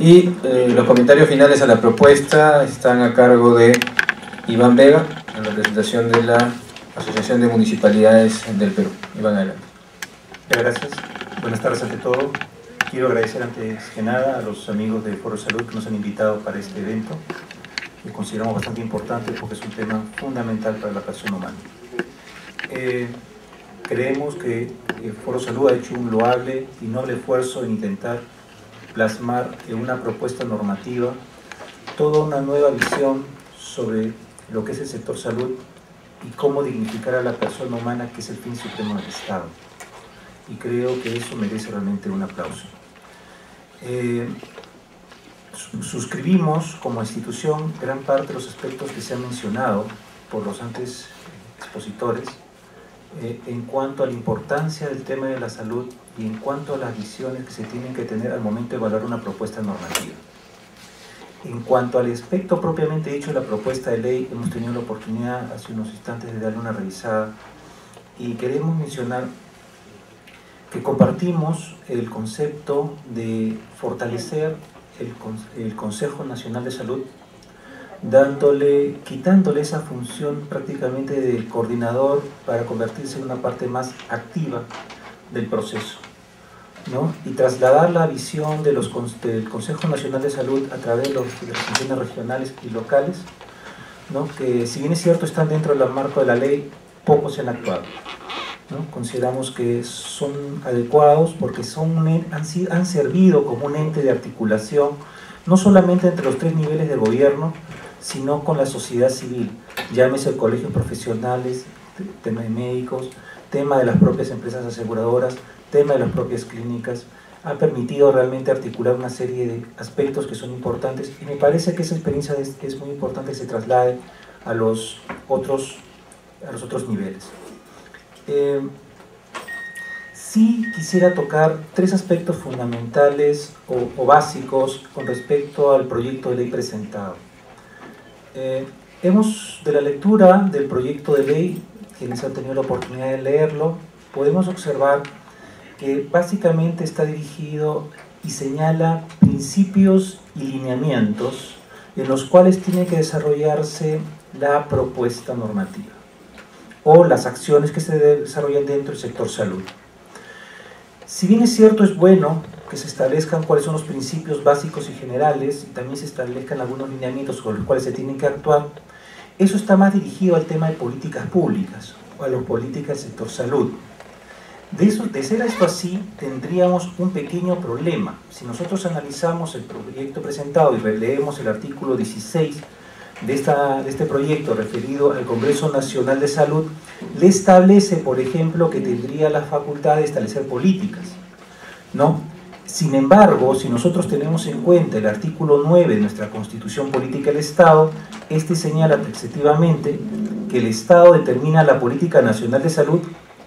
Y los comentarios finales a la propuesta están a cargo de Iván Vega, en representación de la Asociación de Municipalidades del Perú. Iván, adelante. Gracias. Buenas tardes ante todo. Quiero agradecer antes que nada a los amigos de Foro Salud que nos han invitado para este evento, que consideramos bastante importante porque es un tema fundamental para la persona humana. Creemos que Foro Salud ha hecho un loable y noble esfuerzo en intentar plasmar en una propuesta normativa toda una nueva visión sobre lo que es el sector salud y cómo dignificar a la persona humana, que es el fin supremo del Estado. Y creo que eso merece realmente un aplauso. Suscribimos como institución gran parte de los aspectos que se han mencionado por los antes expositores en cuanto a la importancia del tema de la salud y en cuanto a las visiones que se tienen que tener al momento de evaluar una propuesta normativa. En cuanto al aspecto propiamente dicho de la propuesta de ley, hemos tenido la oportunidad hace unos instantes de darle una revisada y queremos mencionar que compartimos el concepto de fortalecer el Consejo Nacional de Salud, quitándole esa función prácticamente de coordinador para convertirse en una parte más activa del proceso, ¿no? Y trasladar la visión del Consejo Nacional de Salud a través de las funciones regionales y locales, ¿no? Que si bien es cierto están dentro del marco de la ley, pocos se han actuado, ¿no? Consideramos que son adecuados porque han servido como un ente de articulación no solamente entre los tres niveles de gobierno, sino con la sociedad civil, llámese colegios profesionales, tema de médicos, tema de las propias empresas aseguradoras, tema de las propias clínicas. Ha permitido realmente articular una serie de aspectos que son importantes y me parece que esa experiencia es muy importante que se traslade a los otros niveles. Sí quisiera tocar tres aspectos fundamentales o básicos con respecto al proyecto de ley presentado. De la lectura del proyecto de ley, quienes han tenido la oportunidad de leerlo, podemos observar que básicamente está dirigido y señala principios y lineamientos en los cuales tiene que desarrollarse la propuesta normativa o las acciones que se desarrollan dentro del sector salud. Si bien es cierto, es bueno que se establezcan cuáles son los principios básicos y generales y también se establezcan algunos lineamientos sobre los cuales se tienen que actuar, eso está más dirigido al tema de políticas públicas o a las políticas del sector salud. De ser esto así, tendríamos un pequeño problema. Si nosotros analizamos el proyecto presentado y releemos el artículo 16 de este proyecto referido al Congreso Nacional de Salud, le establece, por ejemplo, que tendría la facultad de establecer políticas, ¿no? Sin embargo, si nosotros tenemos en cuenta el artículo 9 de nuestra Constitución Política del Estado, este señala taxativamente que el Estado determina la política nacional de salud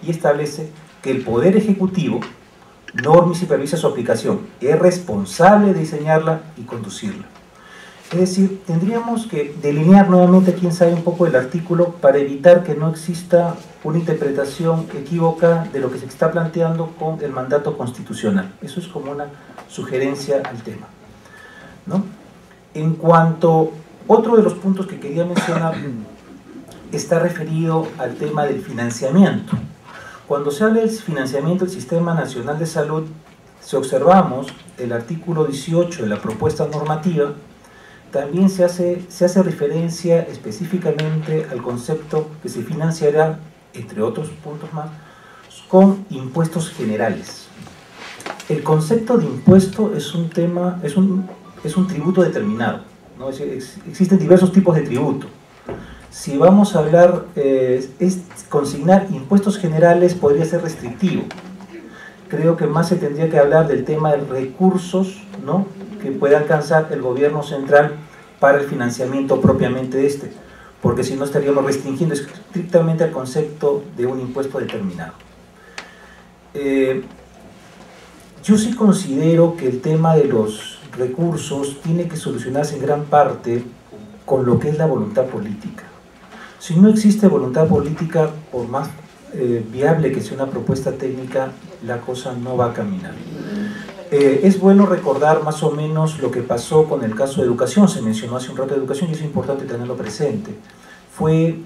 y establece que el Poder Ejecutivo norma y supervisa su aplicación, es responsable de diseñarla y conducirla. Es decir, tendríamos que delinear nuevamente, quién sabe, un poco el artículo para evitar que no exista una interpretación equívoca de lo que se está planteando con el mandato constitucional. Eso es como una sugerencia al tema, ¿no? En cuanto, otro de los puntos que quería mencionar está referido al tema del financiamiento. Cuando se habla del financiamiento del Sistema Nacional de Salud, si observamos el artículo 18 de la propuesta normativa, también se hace referencia específicamente al concepto que se financiará, entre otros puntos más, con impuestos generales. El concepto de impuesto es un tributo determinado, ¿no? Existen diversos tipos de tributo. Si vamos a hablar, consignar impuestos generales podría ser restrictivo. Creo que más se tendría que hablar del tema de recursos, ¿no?, que pueda alcanzar el gobierno central para el financiamiento propiamente de este, porque si no estaríamos restringiendo estrictamente al concepto de un impuesto determinado. Yo sí considero que el tema de los recursos tiene que solucionarse en gran parte con lo que es la voluntad política. Si no existe voluntad política, por más viable que sea una propuesta técnica, la cosa no va a caminar. Es bueno recordar más o menos lo que pasó con el caso de educación. Se mencionó hace un rato de educación y es importante tenerlo presente. Fue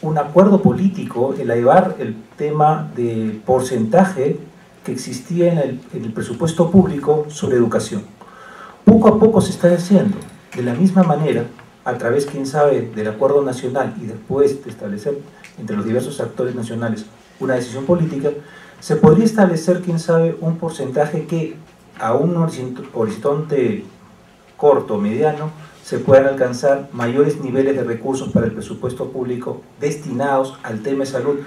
un acuerdo político el elevar el tema de porcentaje que existía en el presupuesto público sobre educación. Poco a poco se está haciendo. De la misma manera, a través, quién sabe, del acuerdo nacional y después de establecer entre los diversos actores nacionales una decisión política, se podría establecer, quién sabe, un porcentaje que a un horizonte corto o mediano se puedan alcanzar mayores niveles de recursos para el presupuesto público destinados al tema de salud,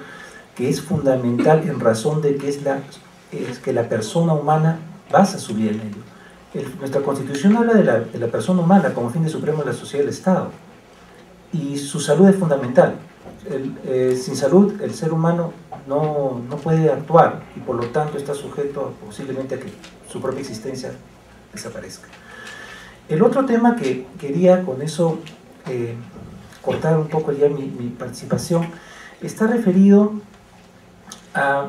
que es fundamental en razón de que es que la persona humana basa su vida en ello. Nuestra Constitución habla de la persona humana como fin de supremo de la sociedad y del Estado, y su salud es fundamental. Sin salud el ser humano no puede actuar y por lo tanto está sujeto posiblemente a que su propia existencia desaparezca. El otro tema que quería con eso cortar un poco ya mi participación está referido a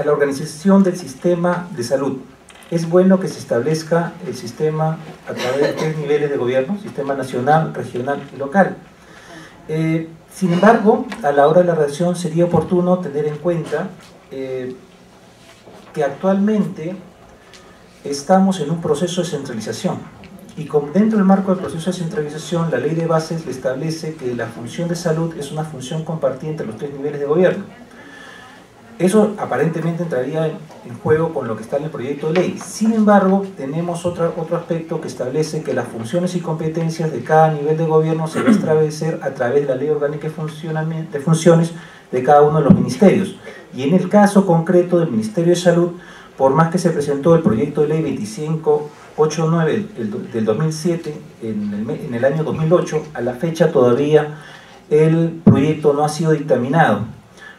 la organización del sistema de salud. Es bueno que se establezca el sistema a través de 3 niveles de gobierno: sistema nacional, regional y local. Sin embargo, a la hora de la redacción sería oportuno tener en cuenta que actualmente estamos en un proceso de centralización, y dentro del marco del proceso de centralización, la ley de bases le establece que la función de salud es una función compartida entre los 3 niveles de gobierno. Eso aparentemente entraría en juego con lo que está en el proyecto de ley. Sin embargo, tenemos otro aspecto que establece que las funciones y competencias de cada nivel de gobierno se va a establecer a través de la Ley Orgánica de Funciones de cada uno de los ministerios. Y en el caso concreto del Ministerio de Salud, por más que se presentó el proyecto de ley 2589 del 2007, en el año 2008, a la fecha todavía el proyecto no ha sido dictaminado,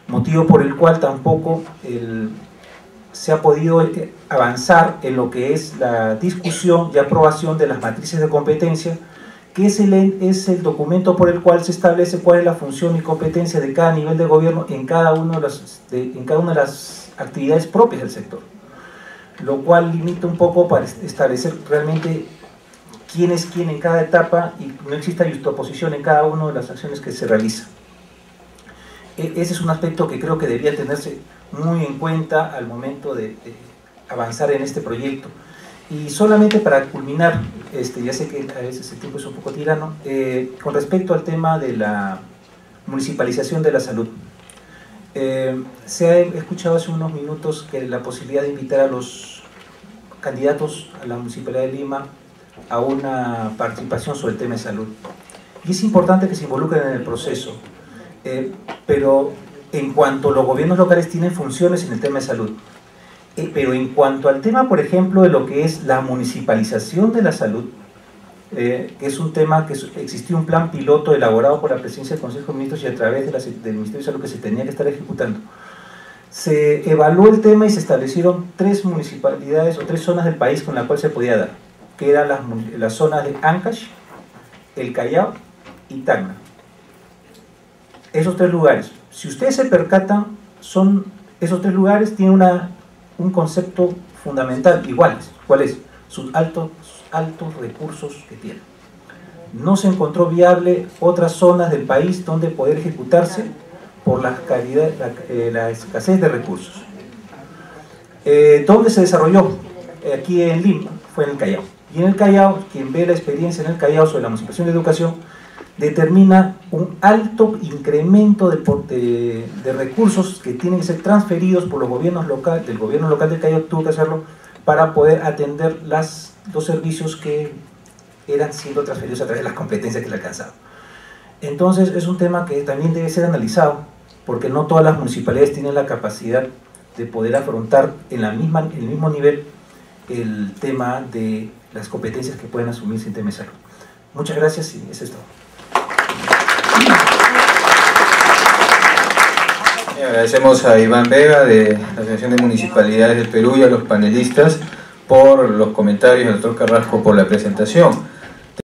motivo por el cual tampoco se ha podido avanzar en lo que es la discusión y aprobación de las matrices de competencia, que es el documento por el cual se establece cuál es la función y competencia de cada nivel de gobierno en cada una de las actividades propias del sector, lo cual limita un poco para establecer realmente quién es quién en cada etapa y no exista justaposición en cada una de las acciones que se realizan. Ese es un aspecto que creo que debería tenerse muy en cuenta al momento de avanzar en este proyecto. Y solamente para culminar, ya sé que a veces el tiempo es un poco tirano, con respecto al tema de la municipalización de la salud. Se ha escuchado hace unos minutos que la posibilidad de invitar a los candidatos a la Municipalidad de Lima a una participación sobre el tema de salud. Y es importante que se involucren en el proceso. Pero en cuanto los gobiernos locales tienen funciones en el tema de salud, pero en cuanto al tema, por ejemplo, de lo que es la municipalización de la salud, que es un tema que existió un plan piloto elaborado por la presidencia del Consejo de Ministros y a través del Ministerio de Salud que se tenía que estar ejecutando, se evaluó el tema y se establecieron 3 municipalidades o 3 zonas del país con las cuales se podía dar, que eran las zonas de Ancash, el Callao y Tacna. Esos 3 lugares, si ustedes se percatan, esos 3 lugares tienen un concepto fundamental iguales. ¿Cuál es? Sus altos recursos que tienen. No se encontró viable otras zonas del país donde poder ejecutarse por la escasez de recursos. ¿Dónde se desarrolló? Aquí en Lima, fue en el Callao. Y en el Callao, quien ve la experiencia en el Callao sobre la municipalización de educación, determina un alto incremento de recursos que tienen que ser transferidos por los gobiernos locales. El gobierno local del Callao tuvo que hacerlo para poder atender los servicios que eran siendo transferidos a través de las competencias que le alcanzaban. Entonces es un tema que también debe ser analizado, porque no todas las municipalidades tienen la capacidad de poder afrontar en el mismo nivel el tema de las competencias que pueden asumirse en tema de salud. Muchas gracias y eso es todo. Agradecemos a Iván Vega de la Asociación de Municipalidades del Perú y a los panelistas por los comentarios, al doctor Carrasco por la presentación.